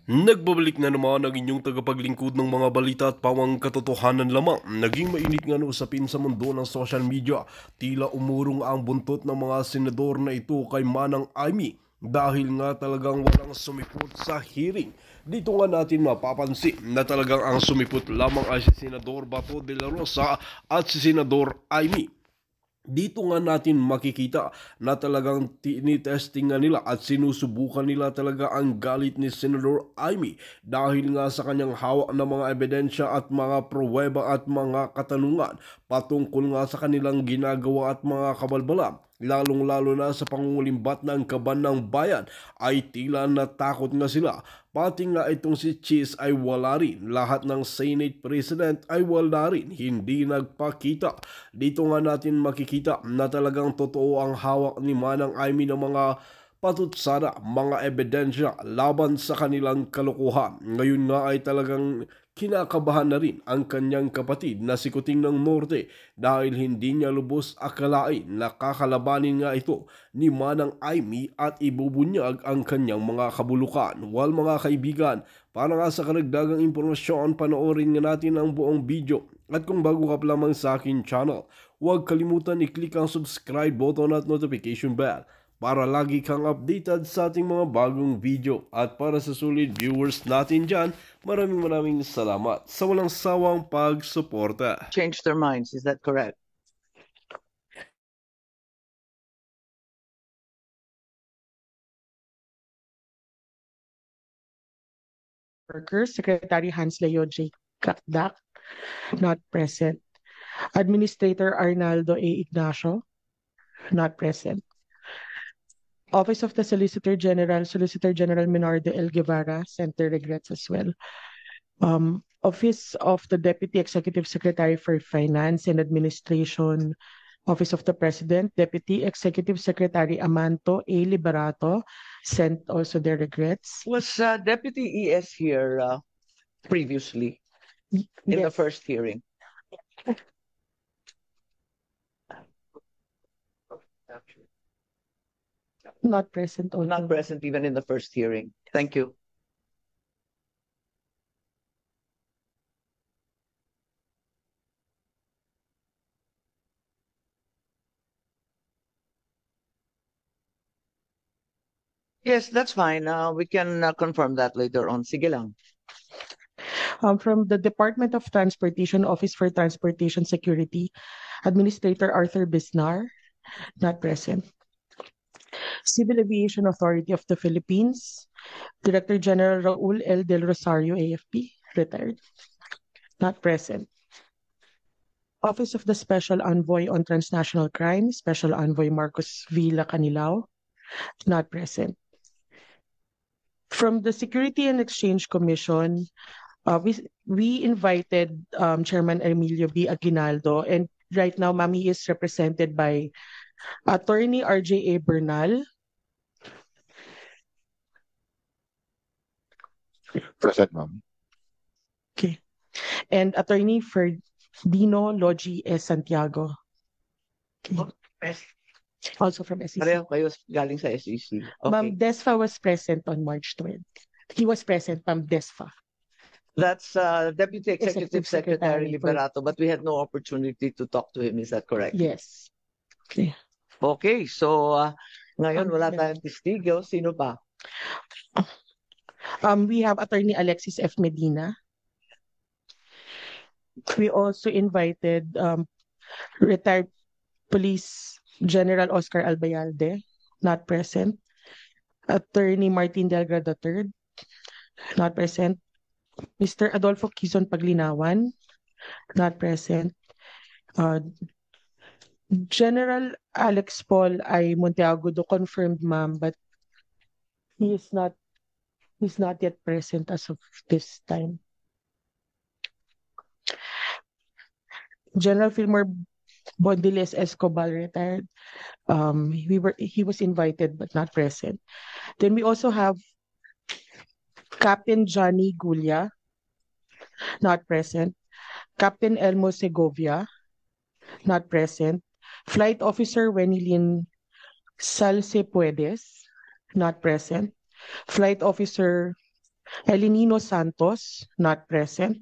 Nagbabalik na naman ang inyong tagapaglingkod ng mga balita at pawang katotohanan lamang. Naging mainit nga na usapin sa mundo ng social media. Tila umurong ang buntot ng mga senador na ito kay Manang Amy dahil nga talagang walang sumipot sa hearing. Dito nga natin mapapansin na talagang ang sumipot lamang ay si Senador Bato de la Rosa at si Senador Amy. Dito nga natin makikita na talagang tinitesting nga nila at sinusubukan nila talaga ang galit ni Senator Amy dahil nga sa kanyang hawak na mga ebidensya at mga pruweba at mga katanungan patungkol nga sa kanilang ginagawa at mga kabalbala. Lalong-lalo na sa pangungulimbat ng kaban ng bayan ay tila natakot nga sila. Pati nga itong si Cheese ay wala rin. Lahat ng Senate President ay wala rin. Hindi nagpakita. Dito nga natin makikita na talagang totoo ang hawak ni Manang Amy ng mga patutsada, mga ebidensya laban sa kanilang kalokohan. Ngayon nga ay talagang kinakabahan na rin ang kanyang kapatid na si Kuting ng Norte dahil hindi niya lubos akalain na kakalabanin nga ito ni Manang Amy at ibubunyag ang kanyang mga kabulukan. Well mga kaibigan, para nga sa karagdagang impormasyon, panoorin nga natin ang buong video. At kung bago ka pa lamang sa akin channel, huwag kalimutan i-click ang subscribe button at notification bell para lagi kang updated sa ating mga bagong video. At para sa solid viewers natin dyan, maraming salamat sa walang sawang pagsuporta. Change their minds, is that correct? Worker, Secretary Hans Leo J. Kakdak, not present. Administrator Arnaldo A. Ignacio, not present. Office of the Solicitor General Minardo L. Guevara, sent their regrets as well. Office of the Deputy Executive Secretary for Finance and Administration, Office of the President, Deputy Executive Secretary Amanto A. Liberato, sent also their regrets. Was Deputy ES here previously in the first hearing? Not present also. Not present even in the first hearing. Thank you. Yes, that's fine. We can confirm that later on. Sige lang. From the Department of Transportation, Office for Transportation Security, Administrator Arthur Bisnar, not present. Civil Aviation Authority of the Philippines, Director General Raul L. Del Rosario, AFP, retired, not present. Office of the Special Envoy on Transnational Crime, Special Envoy Marcos Villa Canilao, not present. From the Security and Exchange Commission, we invited Chairman Emilio B. Aguinaldo, and right now, ma'am, he is represented by Attorney R.J.A. Bernal. Present, ma'am. Okay. And Attorney Ferdino Logi S. Santiago. Okay. Also from SEC. Pareho kayo galing sa SEC. Okay. Ma'am Desfa was present on March 20th. He was present, Ma'am Desfa. That's Deputy Executive Secretary Liberato, but we had no opportunity to talk to him. Is that correct? Yes. Okay. Okay, so ngayon wala tayong testigo. Sino pa? We have Attorney Alexis F. Medina. We also invited retired Police General Oscar Albayalde, not present. Attorney Martin Delgado III, not present. Mr. Adolfo Quizon Paglinawan, not present. General Alex Paul I. Monteagudo confirmed, ma'am, but he's not yet present as of this time. General Fillmore Bondiles Escobar, retired. He was invited but not present. Then we also have Captain Johnny Gulia, not present. Captain Elmo Segovia, not present. Flight Officer Wenilyn Salcepuedes, not present. Flight Officer Elinino Santos, not present.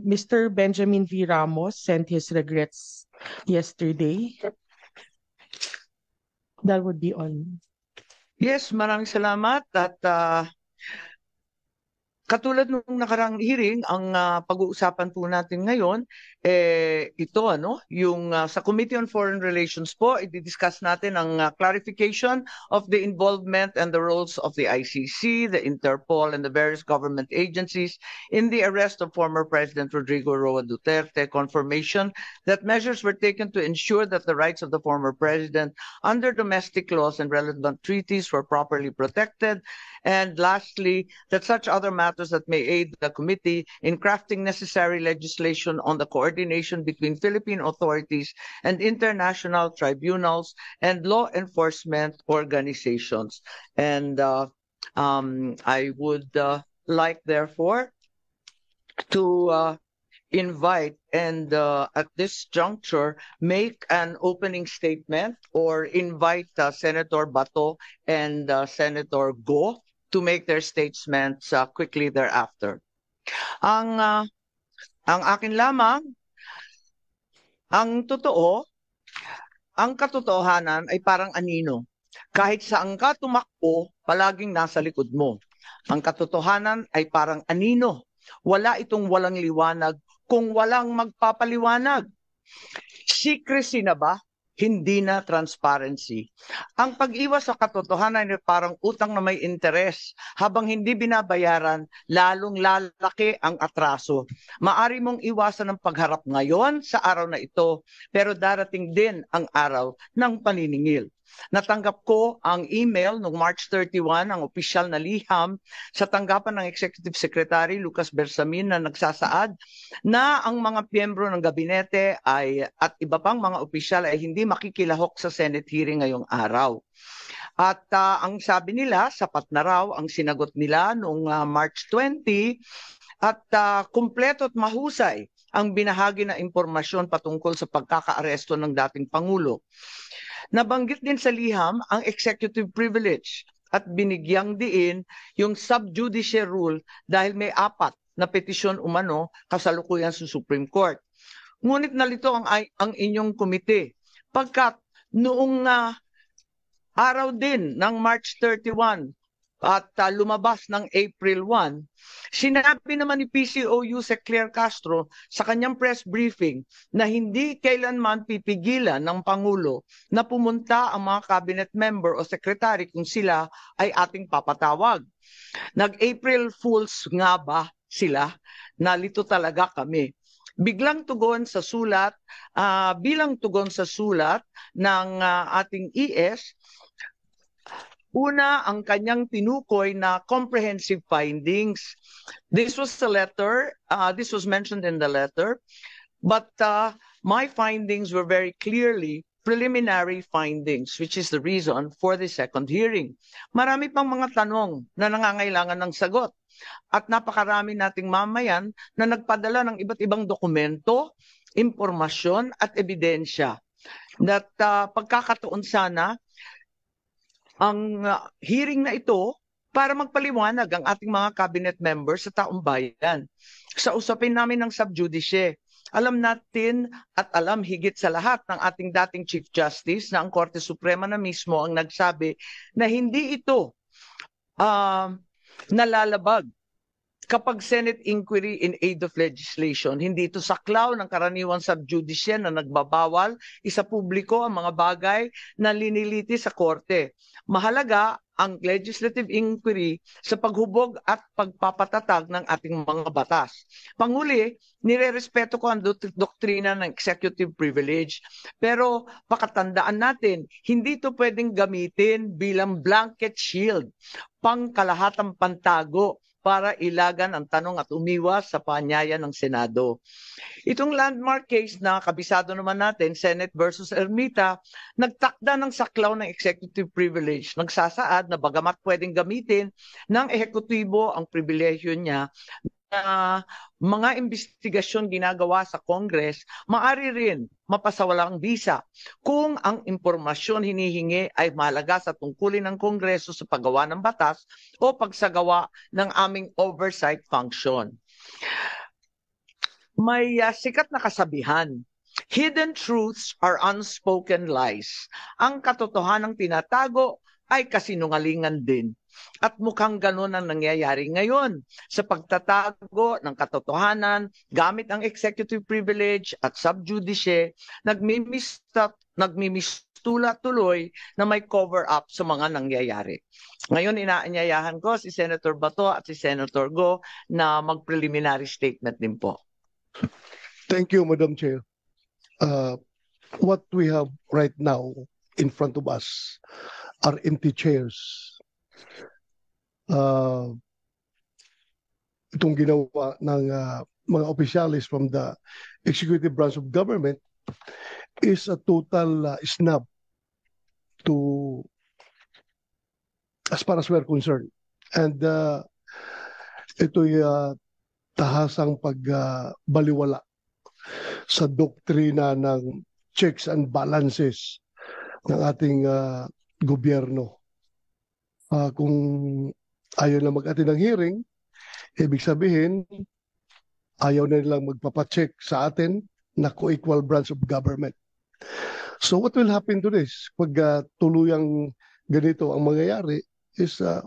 Mr. Benjamin V. Ramos sent his regrets yesterday. That would be all. Yes, maraming salamat at katulad nung nakarang hearing, ang pag-uusapan po natin ngayon, ito yung sa Committee on Foreign Relations po, i-discuss natin ang clarification of the involvement and the roles of the ICC, the Interpol, and the various government agencies in the arrest of former President Rodrigo Roa Duterte, confirmation that measures were taken to ensure that the rights of the former president under domestic laws and relevant treaties were properly protected, and lastly, that such other matters that may aid the committee in crafting necessary legislation on the coordination between Philippine authorities and international tribunals and law enforcement organizations. And I would like, therefore, to invite and at this juncture make an opening statement or invite Senator Bato and Senator Go to make their statements quickly thereafter. Ang akin lamang, ang katotohanan ay parang anino. Kahit saan ka tumakbo, palaging nasa likod mo. Ang katotohanan ay parang anino. Wala itong walang liwanag kung walang magpapaliwanag. Secrecy na ba? Hindi na transparency. Ang pag-iwas sa katotohanan ay parang utang na may interes. Habang hindi binabayaran, lalong lalaki ang atraso. Maari mong iwasan ang pagharap ngayon sa araw na ito, pero darating din ang araw ng paniningil. Natanggap ko ang email noong March 31, ang opisyal na liham sa tanggapan ng Executive Secretary Lucas Bersamin na nagsasaad na ang mga miyembro ng gabinete at iba pang mga opisyal ay hindi makikilahok sa Senate hearing ngayong araw. At ang sabi nila, sapat na raw ang sinagot nila noong March 20 at kumpleto at mahusay ang binahagi na impormasyon patungkol sa pagkakaaresto ng dating Pangulo. Nabanggit din sa liham ang executive privilege at binigyang diin yung sub judice rule dahil may 4 na petisyon umano kasalukuyan sa Supreme Court. Ngunit nalito ang inyong komite pagkat noong araw din ng March 31 at lumabas ng April 1, sinabi naman ni PCOU Sec Claire Castro sa kanyang press briefing na hindi kailanman pipigilan ng Pangulo na pumunta ang mga cabinet member o secretary kung sila ay ating papatawag. Nag-April Fools nga ba sila? Nalito talaga kami. Biglang tugon sa sulat, bilang tugon sa sulat ng ating ES, una, ang kanyang tinukoy na comprehensive findings. This was the letter, this was mentioned in the letter, but my findings were very clearly preliminary findings, which is the reason for the second hearing. Marami pang mga tanong na nangangailangan ng sagot. At napakarami nating mamayan na nagpadala ng iba't ibang dokumento, impormasyon at ebidensya. That pagkakataon sana, ang hearing na ito para magpaliwanag ang ating mga cabinet members sa taong bayan. Sa usapin namin ng subjudice, alam natin at alam higit sa lahat ng ating dating Chief Justice na ang Korte Suprema na mismo ang nagsabi na hindi ito nalalabag kapag Senate inquiry in aid of legislation. Hindi ito saklaw ng karaniwang subjudice na nagbabawal isapubliko ang mga bagay na liniliti sa korte. Mahalaga ang legislative inquiry sa paghubog at pagpapatatag ng ating mga batas. Panguli, nirerespeto ko ang doktrina ng executive privilege, pero pakatandaan natin, hindi ito pwedeng gamitin bilang blanket shield, pangkalahatang pantago para ilagan ang tanong at umiwas sa paanyaya ng Senado. Itong landmark case na kabisado naman natin, Senate versus Ermita, nagtakda ng saklaw ng executive privilege. Nagsasaad na bagamat pwedeng gamitin ng ehekutibo ang pribilehyo niya mga investigasyon ginagawa sa Congress, maaari rin mapasawalang bisa kung ang impormasyon hinihingi ay mahalaga sa tungkulin ng Kongreso sa paggawa ng batas o pagsagawa ng aming oversight function. May sikat na kasabihan, hidden truths are unspoken lies. Ang katotohanang tinatago ay kasinungalingan din. At mukhang ganun ang nangyayari ngayon sa pagtatago ng katotohanan gamit ang executive privilege at sub judice, nagmimistula tuloy na may cover up sa mga nangyayari. Ngayon inaanyayahan ko si Senator Bato at si Senator Go na mag-preliminary statement din po. Thank you, Madam Chair. What we have right now in front of us are empty chairs. Itong ginawa ng mga opisyalis from the executive branch of government is a total snub to as far as we're concerned. And ito'y tahasang pagbaliwala sa doktrina ng checks and balances ng ating gobyerno. Kung ayaw na mag-attend ng hearing, ibig sabihin, ayaw na nilang magpapacheck sa atin na co-equal branch of government. So what will happen to this? Pag tuluyang ganito ang mangyayari is, I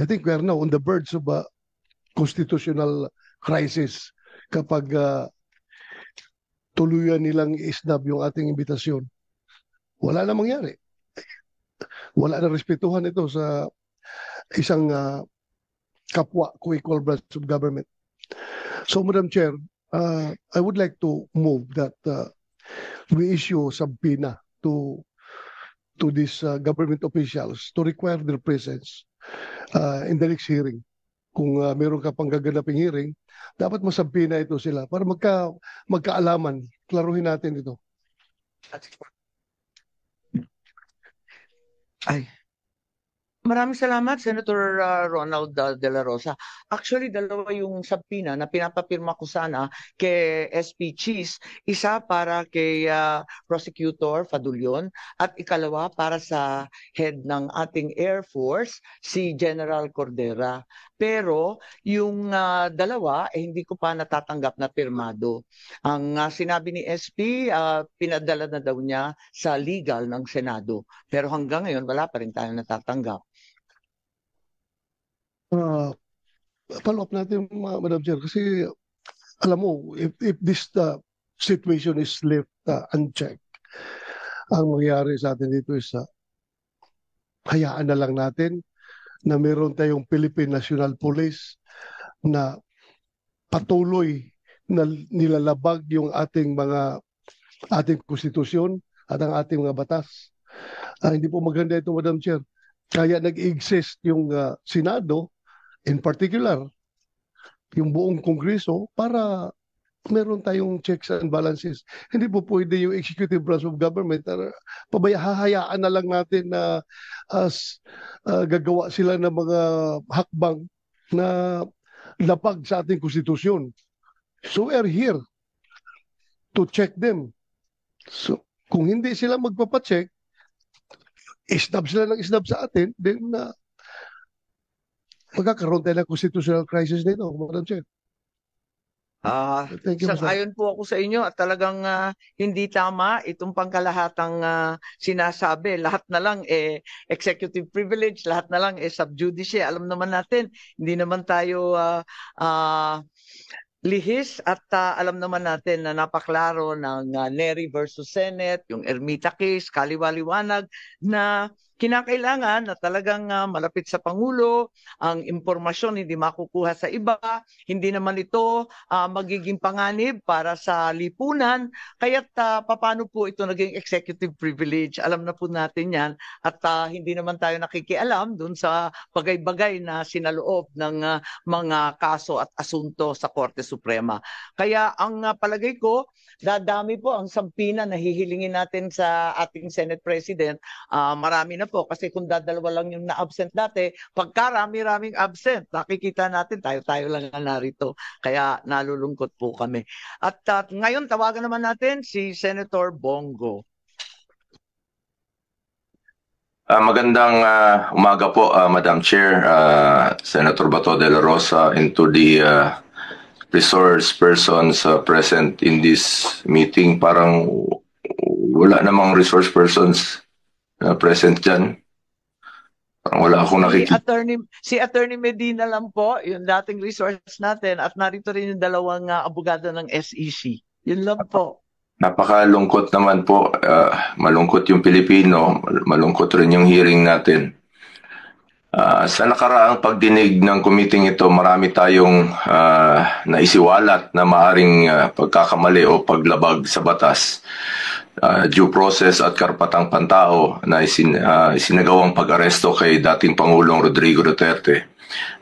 think we are now on the verge of a constitutional crisis kapag tuluyan nilang isnab yung ating imbitasyon. Wala na mangyari. Wala na respetuhan ito sa isang kapwa co-equal branch of government. So, Madam Chair, I would like to move that we issue subpoena to these government officials to require their presence in the next hearing. Kung meron ka pang gaganaping hearing, dapat masabina ito sila para magkaalaman. Klaruhin natin ito. Ay. Maraming salamat, Senator Ronald De La Rosa. Actually, dalawa yung subpoena na pinapapirma ko sana kay SP Cheese. Isa para kay Prosecutor Fadulion at ikalawa para sa head ng ating Air Force, si General Cordera. Pero yung dalawa, hindi ko pa natatanggap na pirmado. Ang sinabi ni SP, pinadala na daw niya sa legal ng Senado. Pero hanggang ngayon, wala pa rin tayong natatanggap. Follow up natin, Madam Chair, kasi alam mo, if this situation is left unchecked, ang mangyayari sa atin dito is hayaan na lang natin na meron tayong Philippine National Police na patuloy na nilalabag yung ating konstitusyon at ang ating mga batas. Hindi po maganda ito, Madam Chair. Kaya nag-exist yung Senado, in particular, yung buong Kongreso, para meron tayong checks and balances. Hindi po pwede yung executive branch of government, hahayaan na lang natin na gagawa sila ng mga hakbang na lapag sa ating konstitusyon. So we are here to check them. So kung hindi sila magpapacheck, isnab sila ng isnab sa atin, then magkakaroon tayo ng constitutional crisis nito, Madam Chair. Thank you, Sang-ayon po ako sa inyo at talagang hindi tama itong pangkalahatang sinasabi. Lahat na lang executive privilege, lahat na lang sub judice. Alam naman natin, hindi naman tayo lihis at alam naman natin na napaklaro ng Nery versus Senate, yung Ermita case, kaliwaliwanag na kinakailangan na talagang malapit sa Pangulo, ang impormasyon hindi makukuha sa iba, hindi naman ito magiging panganib para sa lipunan, kaya't paano po ito naging executive privilege? Alam na po natin yan at hindi naman tayo nakikialam dun sa bagay-bagay na sinaloob ng mga kaso at asunto sa Korte Suprema. Kaya ang palagay ko, dadami po ang sampina na hihilingin natin sa ating Senate President. Marami na po kasi kung dadalawa lang yung na-absent dati, pagkarami-raming absent, nakikita natin tayo-tayo lang na narito. Kaya nalulungkot po kami. At ngayon tawagan naman natin si Senator Bongo. Magandang umaga po, Madam Chair, Senator Bato de la Rosa, and to the resource persons present in this meeting. Parang wala namang resource persons present dyan. Parang wala akong nakikita. Si Attorney Medina lang po, yung dating resource natin, at narito rin yung dalawang abogado ng SEC. Yun lang po. Napakalungkot naman po. Malungkot yung Pilipino, malungkot rin yung hearing natin. Sa nakaraang pagdinig ng committee ito, marami tayong naisiwalat na maaring pagkakamali o paglabag sa batas, due process at karapatang pantao na isinagawang pag-aresto kay dating Pangulong Rodrigo Duterte.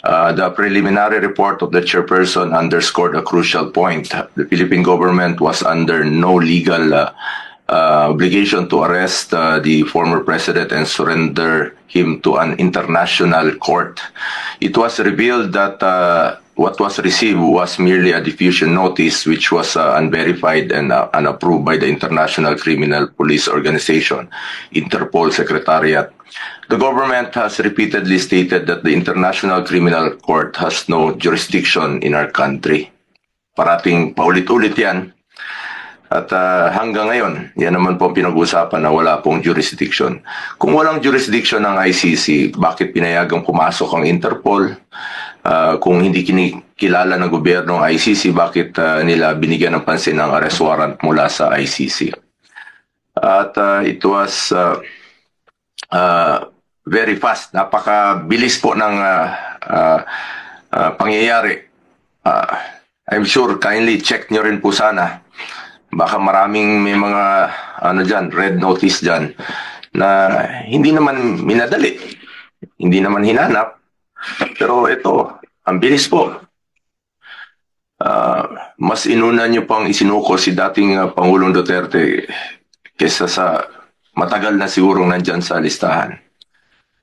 The preliminary report of the chairperson underscored a crucial point. The Philippine government was under no legal obligation to arrest the former president and surrender him to an international court. It was revealed that what was received was merely a diffusion notice which was unverified and unapproved by the International Criminal Police Organization, Interpol Secretariat. The government has repeatedly stated that the International Criminal Court has no jurisdiction in our country. Parating paulit-ulit yan. At hanggang ngayon, yan naman po pinag-usapan na wala pong jurisdiction. Kung walang jurisdiction ng ICC, bakit pinayagang pumasok ang Interpol? Kung hindi kinikilala ng gobyerno ng ICC, bakit nila binigyan ng pansin ng arrest warrant mula sa ICC? At it was very fast. Napakabilis po ng pangyayari. I'm sure kindly check nyo rin po sana. Baka maraming may mga red notice dyan na hindi naman minadali, hindi naman hinanap. Pero ito, ang bilis po. Mas inuna nyo pang isinuko si dating Pangulong Duterte kesa sa matagal na sigurong nandyan sa listahan.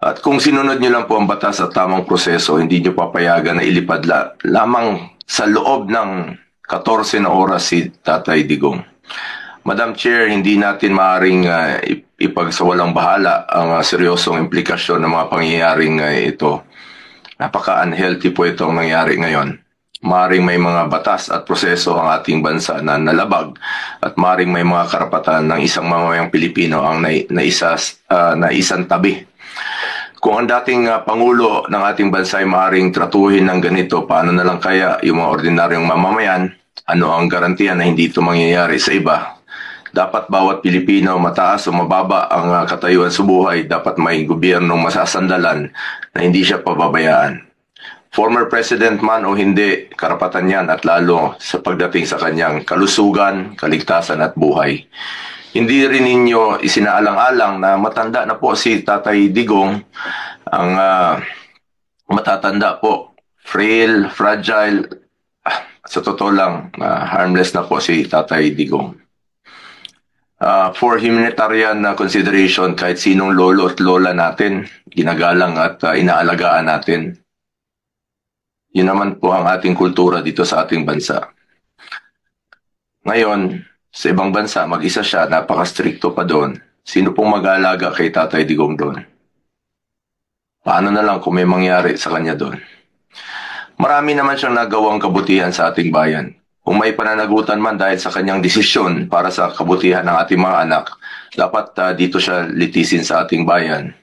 At kung sinunod nyo lang po ang batas at tamang proseso, hindi nyo papayagan na ilipad lamang sa loob ng 14 na oras si Tatay Digong. Madam Chair, hindi natin maaaring ipagsawalang bahala ang seryosong implikasyon ng mga pangyayaring ito. Napaka-unhealthy po itong nangyari ngayon. Maaaring may mga batas at proseso ang ating bansa na nalabag at maaaring may mga karapatan ng isang mamamayang Pilipino ang naisang tabi. Kung ang dating Pangulo ng ating bansa ay maaaring tratuhin ng ganito, paano na lang kaya yung mga ordinaryong mamamayan? Ano ang garantiya na hindi ito mangyayari sa iba? Dapat bawat Pilipino, mataas o mababa ang katayuan sa buhay, dapat may gobyernong masasandalan na hindi siya pababayaan. Former President man o hindi, karapatan yan at lalo sa pagdating sa kanyang kalusugan, kaligtasan at buhay. Hindi rin ninyo isinaalang-alang na matanda na po si Tatay Digong, ang matatanda po, frail, fragile, sa totoo lang, harmless na po si Tatay Digong. For humanitarian consideration, kahit sinong lolo at lola natin, ginagalang at inaalagaan natin. Yun naman po ang ating kultura dito sa ating bansa. Ngayon, sa ibang bansa, mag-isa siya, napaka-stricto pa doon. Sino pong mag-aalaga kay Tatay Digong doon? Paano na lang kung may mangyari sa kanya doon? Marami naman siyang nagawang kabutihan sa ating bayan. Kung may pananagutan man dahil sa kanyang desisyon para sa kabutihan ng ating mga anak, dapat dito siya litisin sa ating bayan.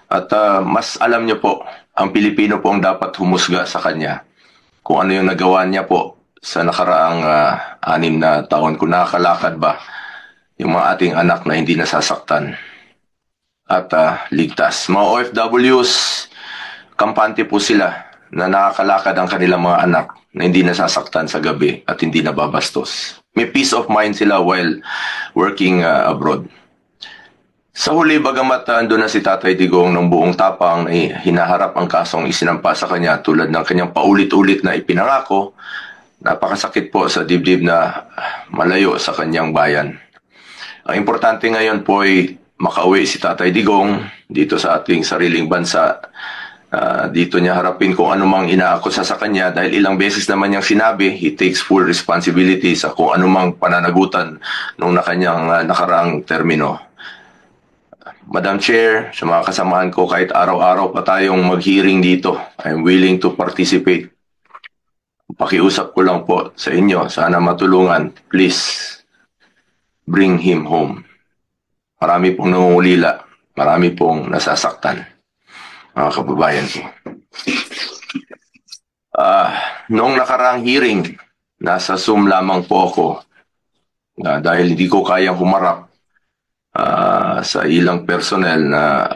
At mas alam niyo po, ang Pilipino po ang dapat humusga sa kanya kung ano yung nagawa niya po sa nakaraang 6 na taon, kung nakakalakad ba yung mga ating anak na hindi nasasaktan at ligtas. Mga OFWs, kampante po sila na nakakalakad ang kanilang mga anak na hindi nasasaktan sa gabi at hindi nababastos. May peace of mind sila while working abroad. Sa huli, bagamat andun na si Tatay Digong ng buong tapang, hinaharap ang kasong isinampa sa kanya tulad ng kanyang paulit-ulit na ipinangako. Napakasakit po sa dibdib na malayo sa kanyang bayan. Ang importante ngayon po ay makauwi si Tatay Digong dito sa ating sariling bansa. Dito niya harapin kung ano mang inaakusa sa kanya dahil ilang beses naman niyang sinabi, he takes full responsibility sa kung ano mang pananagutan nung kanyang nakaraang termino. Madam Chair, sa mga kasamahan ko, kahit araw-araw pa tayong mag-hearing dito, I'm willing to participate. Pakiusap ko lang po sa inyo, sana matulungan, please, bring him home. Marami pong nangungulila, marami pong nasasaktan, mga kababayan ko. Noong nakaraang hearing, nasa Zoom lamang po ako dahil hindi ko kayang humarap sa ilang personnel na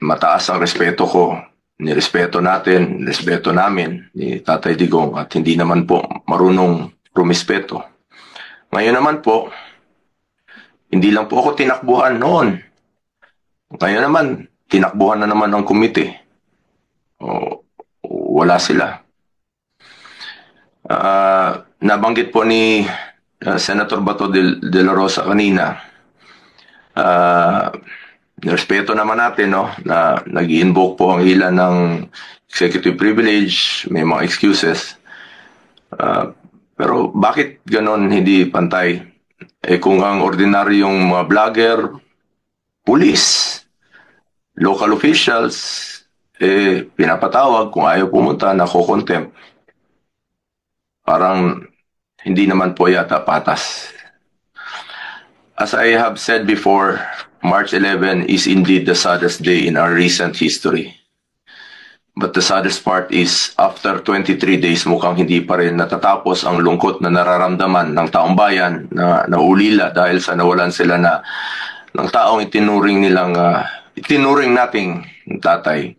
mataas ang respeto ko, nirespeto natin, respeto namin ni Tatay Digong at hindi naman po marunong rumispeto. Ngayon naman po, hindi lang po ako tinakbuhan noon. Ngayon naman, tinakbuhan na naman ang komite. Wala sila. Nabanggit po ni Senator Bato de la Rosa kanina, respeto naman natin na nag-invoke po ang ilan ng executive privilege, may mga excuses. Pero bakit ganon hindi pantay? Kung ang ordinaryong mga vlogger, police, local officials, pinapatawag kung ayaw pumunta, nako-contempt. Parang hindi naman po yata patas. As I have said before, March 11 is indeed the saddest day in our recent history. But the saddest part is, after 23 days, mukhang hindi pa rin natatapos ang lungkot na nararamdaman ng taong bayan na naulila dahil sa nawalan sila ng taong itinuring nating tatay.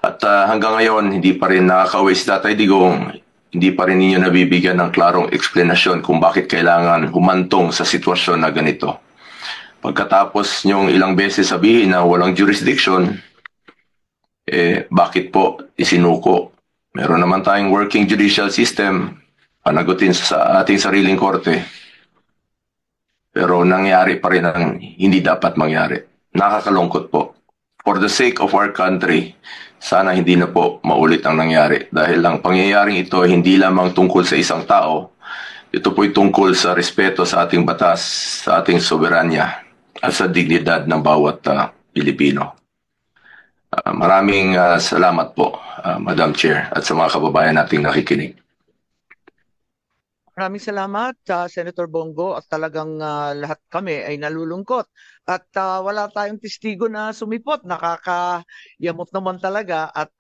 At hanggang ngayon, hindi pa rin nakakauwi si Tatay Digong, hindi pa rin ninyo nabibigyan ng klarong eksplanasyon kung bakit kailangan humantong sa sitwasyon na ganito. Pagkatapos nyong ilang beses sabihin na walang jurisdiction, bakit po isinuko? Meron naman tayong working judicial system, panagutin sa ating sariling korte. Pero nangyari pa rin ang hindi dapat mangyari. Nakakalungkot po. For the sake of our country, sana hindi na po maulit ang nangyari. Dahil ang pangyayaring ito hindi lamang tungkol sa isang tao, ito po'y tungkol sa respeto sa ating batas, sa ating soberanya, at sa dignidad ng bawat Pilipino. Maraming salamat po, Madam Chair, at sa mga kababayan nating nakikinig. Maraming salamat, Senator Bongo, at talagang lahat kami ay nalulungkot. At wala tayong testigo na sumipot, nakakayamot naman talaga. At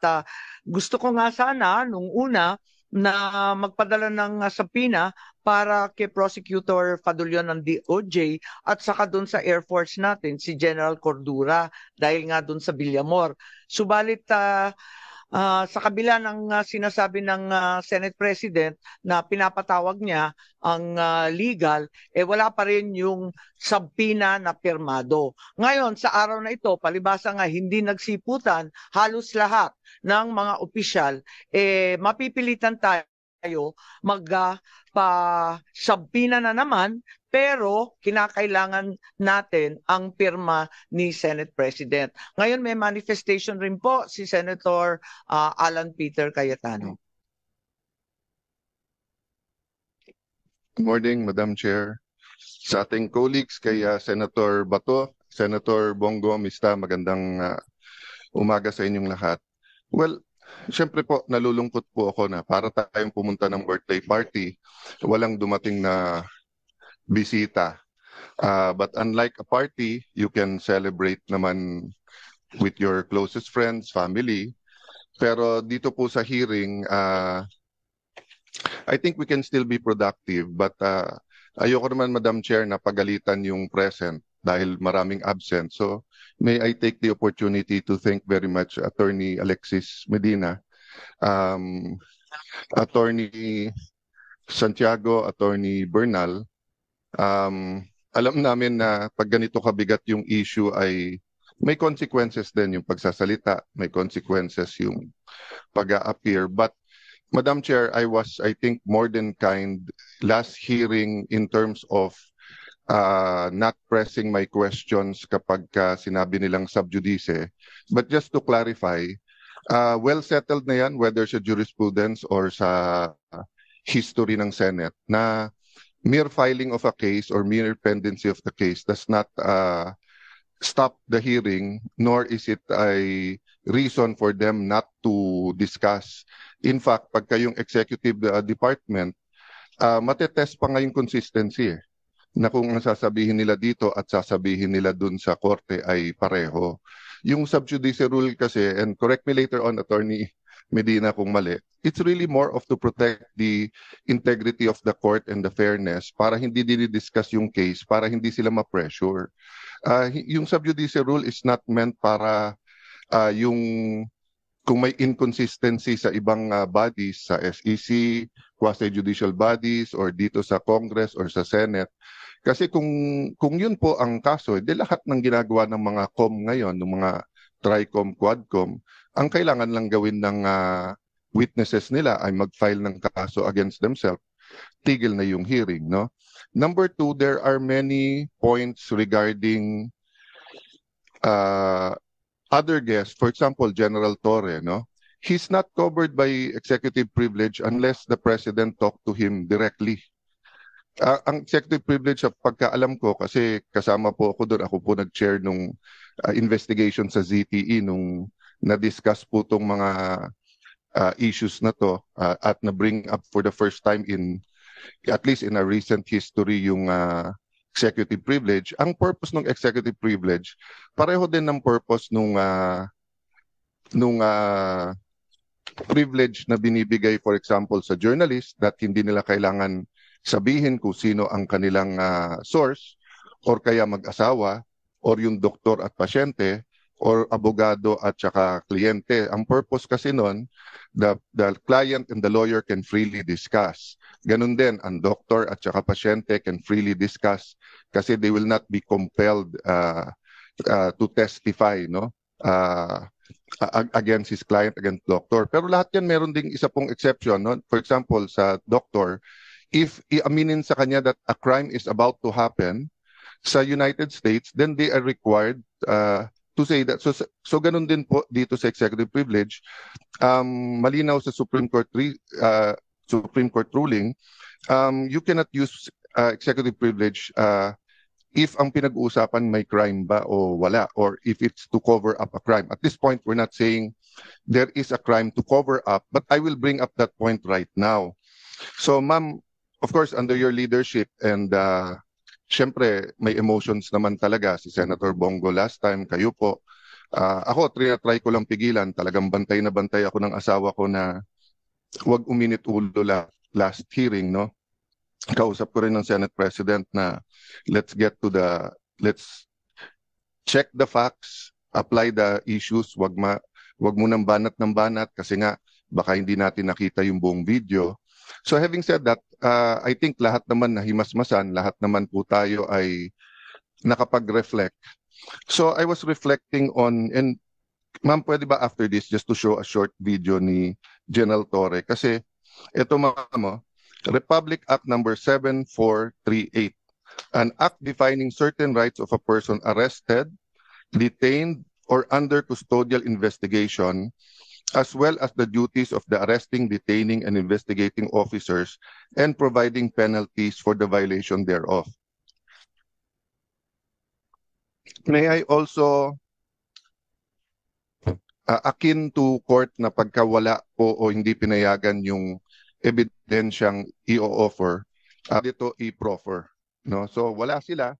gusto ko nga sana nung una na magpadala ng subpoena para kay Prosecutor Fadulion ng DOJ at saka doon sa Air Force natin, si General Cordura, dahil nga doon sa Villamor. Subalit sa kabila ng sinasabi ng Senate President na pinapatawag niya ang legal, wala pa rin yung subpoena na pirmado. Ngayon, sa araw na ito, palibasa nga hindi nagsiputan, halos lahat ng mga opisyal, mapipilitan tayo magpa-subpoena na naman, pero kinakailangan natin ang pirma ni Senate President. Ngayon may manifestation rin po si Senator Alan Peter Cayetano. Good morning, Madam Chair. Sa ating colleagues kay Senator Bato, Senator Bongo, Mista, magandang umaga sa inyong lahat. Well, siyempre po, nalulungkot po ako na para tayong pumunta ng birthday party, walang dumating na bisita. But unlike a party, you can celebrate naman with your closest friends, family. Pero dito po sa hearing, I think we can still be productive. But ayoko naman, Madam Chair, na pagalitan yung present dahil maraming absent. So may I take the opportunity to thank very much Attorney Alexis Medina, Attorney Santiago, Attorney Bernal. Alam namin na pag ganito kabigat yung issue ay may consequences din yung pagsasalita, may consequences yung pag-a-appear. But Madam Chair, I think, more than kind last hearing in terms of not pressing my questions kapag sinabi nilang sub judice. But just to clarify, well settled na yan whether sa jurisprudence or sa history ng Senate na mere filing of a case or mere pendency of the case does not stop the hearing, nor is it a reason for them not to discuss. In fact, pagka yung executive department, matetest pa nga yung consistency na kung ang sasabihin nila dito at sasabihin nila dun sa korte ay pareho. Yung sub judice rule kasi, and correct me later on, Attorney Medina, kung mali, it's really more of to protect the integrity of the court and the fairness para hindi dinidiscuss yung case, para hindi sila ma-pressure. Yung sub judice rule is not meant para yung kung may inconsistency sa ibang bodies, sa SEC, quasi-judicial bodies, or dito sa Congress or sa Senate. Kasi kung yun po ang kaso, di lahat ng ginagawa ng mga COM ngayon, ng mga TRICOM, QUADCOM, ang kailangan lang gawin ng witnesses nila ay mag-file ng kaso against themselves. Tigil na yung hearing, no? Number two, there are many points regarding other guests. For example, General Torre, no? He's not covered by executive privilege unless the president talked to him directly. Ang executive privilege, pagkaalam ko, kasi kasama po ako doon, ako po nag-chair nung investigation sa ZTE nung na-discuss po itong mga issues na to at na-bring up for the first time in, at least in a recent history, yung executive privilege. Ang purpose ng executive privilege, pareho din ng purpose nung privilege na binibigay, for example, sa journalist, that hindi nila kailangan sabihin kung sino ang kanilang source, or kaya mag-asawa, or yung doktor at pasyente, or abogado at saka kliyente. Ang purpose kasi nun, the client and the lawyer can freely discuss. Ganun din, ang doktor at saka pasyente can freely discuss kasi they will not be compelled to testify, no? Against his client, against doctor. Pero lahat yan meron ding isa pong exception, no? For example, sa doctor, if iaminin sa kanya that a crime is about to happen sa United States, then they are required to say that. So ganun din po dito sa executive privilege. Malinaw sa Supreme Court ruling, you cannot use executive privilege if ang pinag-uusapan may crime ba o wala, or if it's to cover up a crime. At this point, we're not saying there is a crime to cover up, but I will bring up that point right now. So ma'am, of course, under your leadership, and syempre may emotions naman talaga, si Senator Bongo last time, kayo po. Ako, try ko lang pigilan. Talagang bantay na bantay ako ng asawa ko na wag uminit ulo last hearing, no? Kausap ko rin ng Senate President na let's check the facts, apply the issues, wag mo nang banat ng banat kasi nga baka hindi natin nakita yung buong video. So having said that, I think lahat naman nahimasmasan, lahat naman po tayo ay nakapag-reflect. So I was reflecting on, and ma'am, pwede ba after this just to show a short video ni General Torre? Kasi ito ma'am, Republic Act number 7438, an act defining certain rights of a person arrested, detained, or under custodial investigation, as well as the duties of the arresting, detaining, and investigating officers, and providing penalties for the violation thereof. May I also, akin to court na pagkawala po o hindi pinayagan yung ebidensyang i-offer, dito i-proffer. No? So wala sila,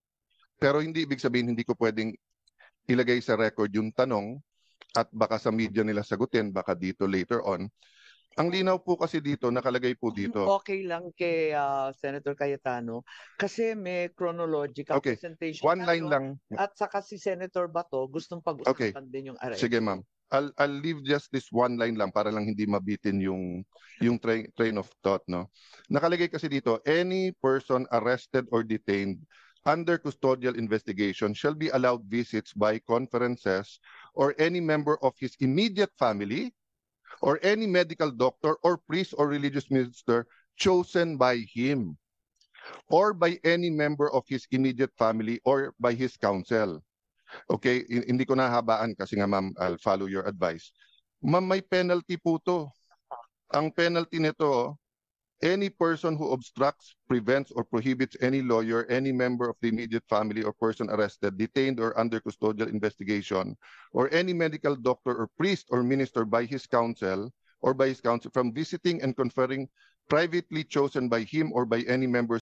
pero hindi ibig sabihin hindi ko pwedeng ilagay sa record yung tanong at baka sa media nila sagutin, baka dito later on. Ang linaw po kasi dito, nakalagay po dito. Okay lang kay Senator Cayetano kasi may chronological Okay, presentation. one line lang. At saka si Senator Bato gustong pag-usapan din yung arrest. Sige ma'am. I'll leave just this one line lang para lang hindi mabitin yung train of thought, no. Nakalagay kasi dito, any person arrested or detained under custodial investigation shall be allowed visits by conferences or any member of his immediate family or any medical doctor or priest or religious minister chosen by him. or by any member of his immediate family or by his counsel. Okay, hindi ko nahabaan kasi nga ma'am, I'll follow your advice. Ma'am, may penalty po to. Ang penalty nito, any person who obstructs, prevents, or prohibits any lawyer, any member of the immediate family or person arrested, detained, or under custodial investigation, or any medical doctor or priest or minister by his counsel or by his counsel from visiting and conferring privately chosen by him or by any member